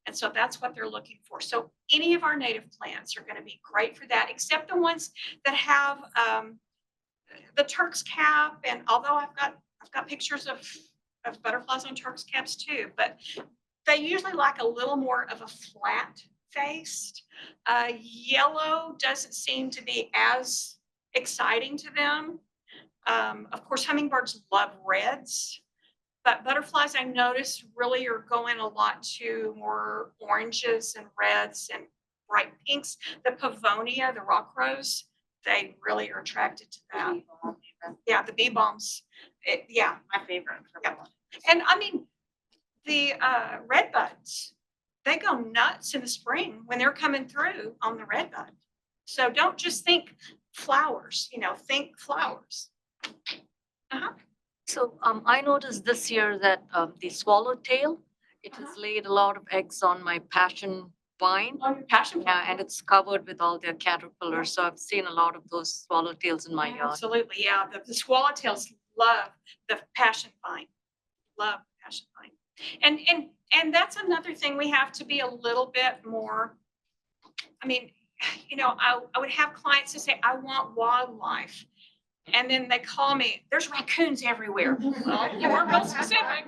And so that's what they're looking for. So any of our native plants are going to be great for that, except the ones that have the Turk's cap, and although I've got pictures of butterflies on Turk's caps too, but they usually like a little more of a flat faced. Yellow doesn't seem to be as exciting to them. Of course, hummingbirds love reds, but butterflies I noticed really are going a lot to more oranges and reds and bright pinks. The Pavonia, the rock rose, they really are attracted to that. Yeah, the bee balms. Yeah, My favorite. Yeah. And I mean, the red buds, they go nuts in the spring when they're coming through on the red bud. So don't just think flowers, think flowers. So I noticed this year that the swallowtail, it has laid a lot of eggs on my passion vine. On your passion Yeah, and it's covered with all their caterpillars. So I've seen a lot of those swallowtails in my yard. Absolutely, yeah. The swallowtails love the passion vine, love passion vine. And that's another thing we have to be a little bit more. I mean, I would have clients that say, I want wildlife. And then they call me, there's raccoons everywhere. Well, you weren't real specific,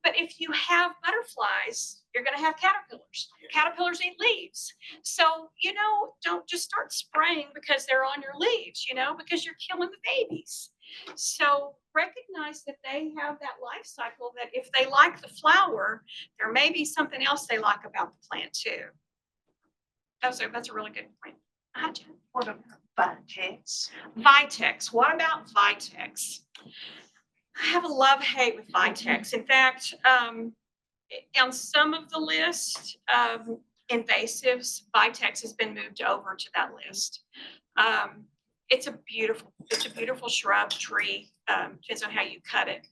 But if you have butterflies, you're going to have caterpillars. Caterpillars eat leaves. So, don't just start spraying because they're on your leaves, because you're killing the babies. So recognize that they have that life cycle, that if they like the flower, there may be something else they like about the plant too. That's a really good point. What about Vitex? Vitex. What about Vitex? I have a love-hate with Vitex. In fact, on some of the list of invasives, Vitex has been moved over to that list. It's a beautiful shrub tree. Depends on how you cut it.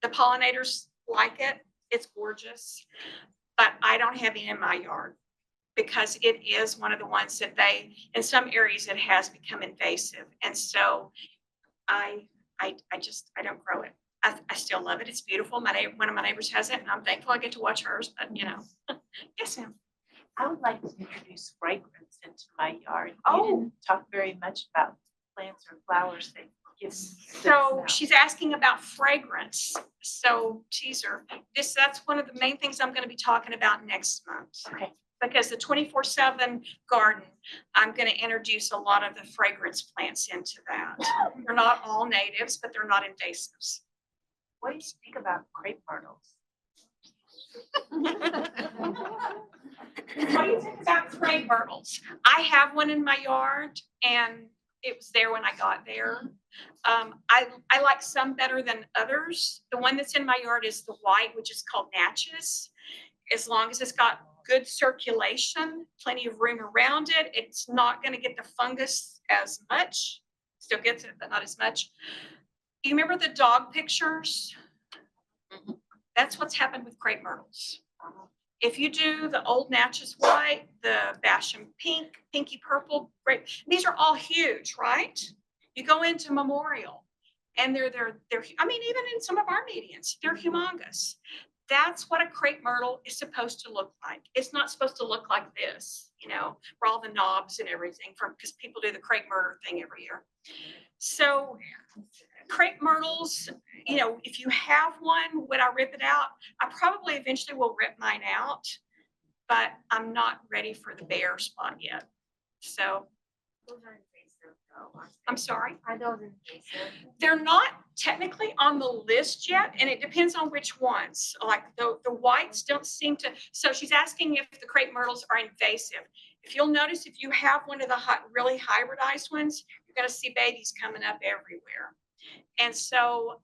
The pollinators like it. It's gorgeous, but I don't have it in my yard because it is one of the ones that in some areas it has become invasive. And so I don't grow it. I still love it. It's beautiful. One of my neighbors has it and I'm thankful I get to watch hers, but yes, ma'am. I would like to introduce fragrance into my yard. Oh. You didn't talk very much about plants or flowers that give. So she's asking about fragrance. So teaser, that's one of the main things I'm going to be talking about next month. Okay. Because the 24/7 garden, I'm going to introduce a lot of the fragrance plants into that. They're not all natives, but they're not invasives. What do you think about crepe myrtles? What do you think about crepe myrtles? I have one in my yard and it was there when I got there. I like some better than others. The one that's in my yard is the white, which is called Natchez. As long as it's got good circulation, plenty of room around it, it's not going to get the fungus as much. Still gets it, but not as much. You remember the dog pictures? That's what's happened with crepe myrtles. If you do the old Natchez white, the Basham pink, pinky purple, grape, these are all huge, right? You go into Memorial and they're I mean, even in some of our medians, they're humongous. That's what a crepe myrtle is supposed to look like. It's not supposed to look like this, for all the knobs and everything, because people do the crepe myrtle thing every year. So crepe myrtles, if you have one, would I rip it out? I probably eventually will rip mine out, but I'm not ready for the bare spot yet. So I'm sorry. Are those invasive? They're not technically on the list yet, and it depends on which ones. Like the whites don't seem to. So she's asking if the crepe myrtles are invasive. If you'll notice, if you have one of the really hybridized ones, you're going to see babies coming up everywhere. And so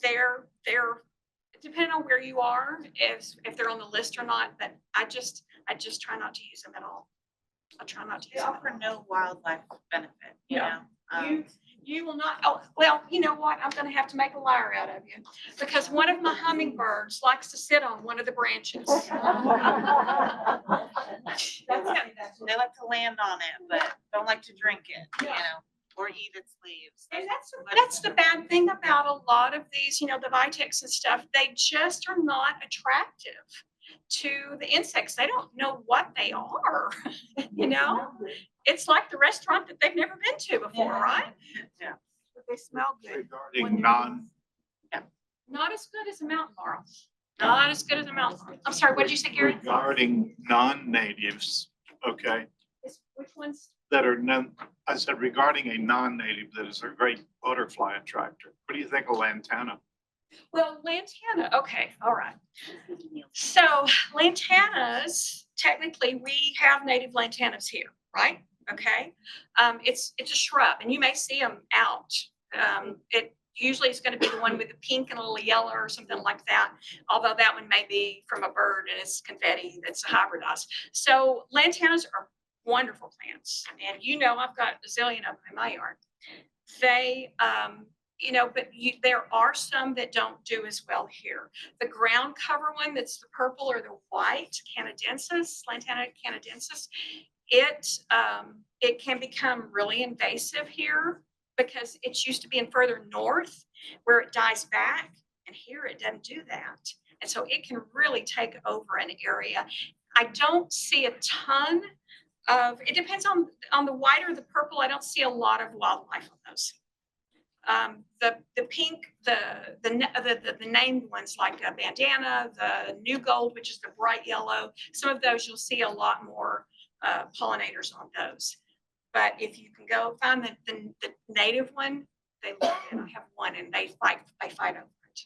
they're depending on where you are, if they're on the list or not. But I just try not to use them at all. I try not to They use them. offer no wildlife benefit, you Yeah. know? You will not, oh, well, you know what? I'm gonna have to make a liar out of you because one of my hummingbirds likes to sit on one of the branches. That's it. They like to land on it, but don't like to drink it, or eat its leaves. And that's the bad thing about a lot of these, the Vitex and stuff, they just are not attractive. to the insects. They don't know what they are, you know? It's like the restaurant that they've never been to before, right? But they smell good. Regarding non, Not as good as a mountain laurel. Not as good as a mountain laurel. I'm sorry, what did you say, Gary? regarding non-natives, okay, Which ones? that are none, I said regarding a non-native that is a great butterfly attractor. What do you think of lantana? Well, lantana, okay, all right. So lantanas, technically, we have native lantanas here, right? Okay. It's a shrub and you may see them out. It usually is going to be the one with the pink and a little yellow or something like that. Although that one may be from a bird and it's confetti that's hybridized. So lantanas are wonderful plants. And you know, I've got a zillion of them in my yard. They, you know, but there are some that don't do as well here. The ground cover one that's the purple or the white, canadensis, Lantana canadensis, it can become really invasive here because it's used to being further north where it dies back, and here it doesn't do that. And so it can really take over an area. I don't see a ton of, it depends on the white or the purple. I don't see a lot of wildlife on those. The pink, the named ones like a bandana, the new gold, which is the bright yellow, some of those you'll see a lot more pollinators on those. But if you can go find the native one, they love it. I have one and they fight over it.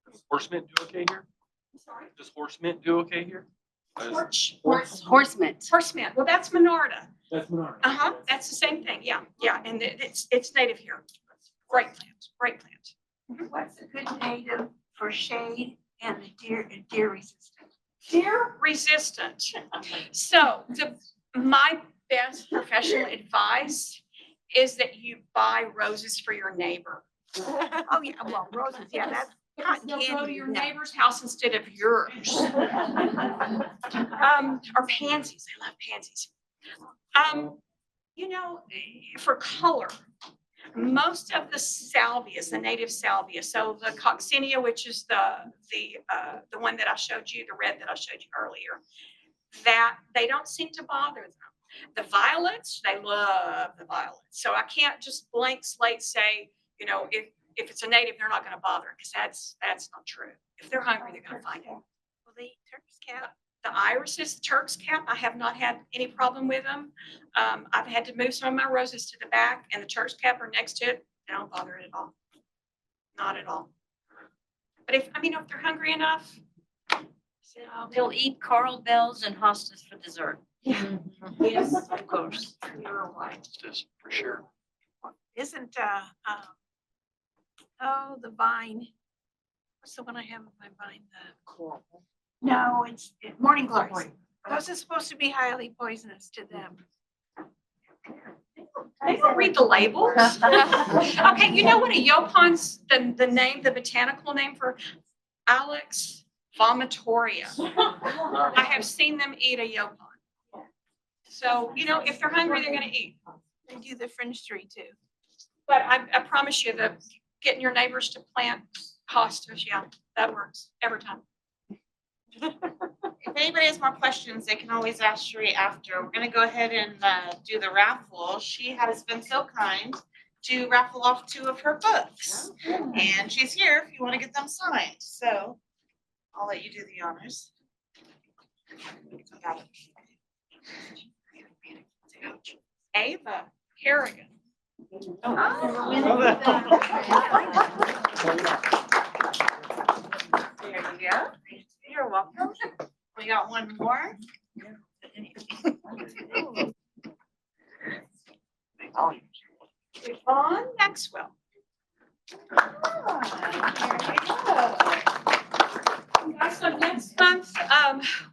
Does horse mint do okay here? I'm sorry. Does horse mint do okay here? Horse mint. Horse mint. Well, that's Monarda. That's Menard. That's the same thing. Yeah. And it's native here. Great plant. Great plant. What's a good native for shade and deer resistant? Deer resistant. So my best professional advice is that you buy roses for your neighbor. Oh, yeah, well, roses, yeah, that's cotton They'll go to candy. your yeah. neighbor's house instead of yours. Or pansies. I love pansies. You know, for color, most of the salvias, the native salvia, so the coccinia, which is the one that I showed you, the red that I showed you earlier, that they don't seem to bother them. The violets, they love the violets. So I can't just blank slate say, you know, if it's a native, they're not going to bother, because that's not true. If they're hungry, they're going to find it. Well, they eat Turk's cap. The irises, Turk's cap, I have not had any problem with them. I've had to move some of my roses to the back, and the Turk's cap are next to it. They don't bother it at all. Not at all. But if they're hungry enough, They'll eat coral bells and hostas for dessert. yes, Of course. you're right. This for sure. Isn't, the vine, what's the one I have on my vine? No, it's morning glories. Those are supposed to be highly poisonous to them. They don't read the labels. Okay, you know what a yaupons, the name, the botanical name for Alex vomitoria. I have seen them eat a yaupon. So, you know, if they're hungry, they're gonna eat. They do the fringe tree too. But I promise you that getting your neighbors to plant hostas, yeah, that works every time. If anybody has more questions, they can always ask Sheree after. We're gonna go ahead and do the raffle. She has been so kind to raffle off 2 of her books. And she's here if you want to get them signed. So I'll let you do the honors. Ava Harrigan. There you go. You're welcome. We got one more. Yvonne Maxwell. Guys, so next month,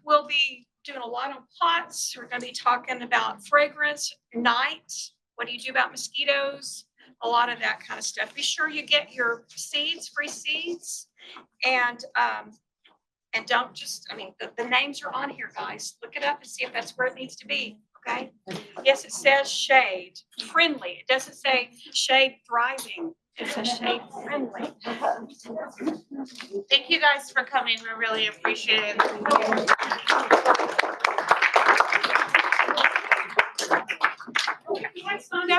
we'll be doing a lot on pots. We're gonna be talking about fragrance, night. What do you do about mosquitoes? A lot of that kind of stuff. Be sure you get your seeds, free seeds. And don't just, the names are on here, guys. Look it up and see if that's where it needs to be, okay? Yes, it says shade, friendly. It doesn't say shade thriving. It's a shade friendly. Thank you guys for coming. We really appreciate it. You guys signed up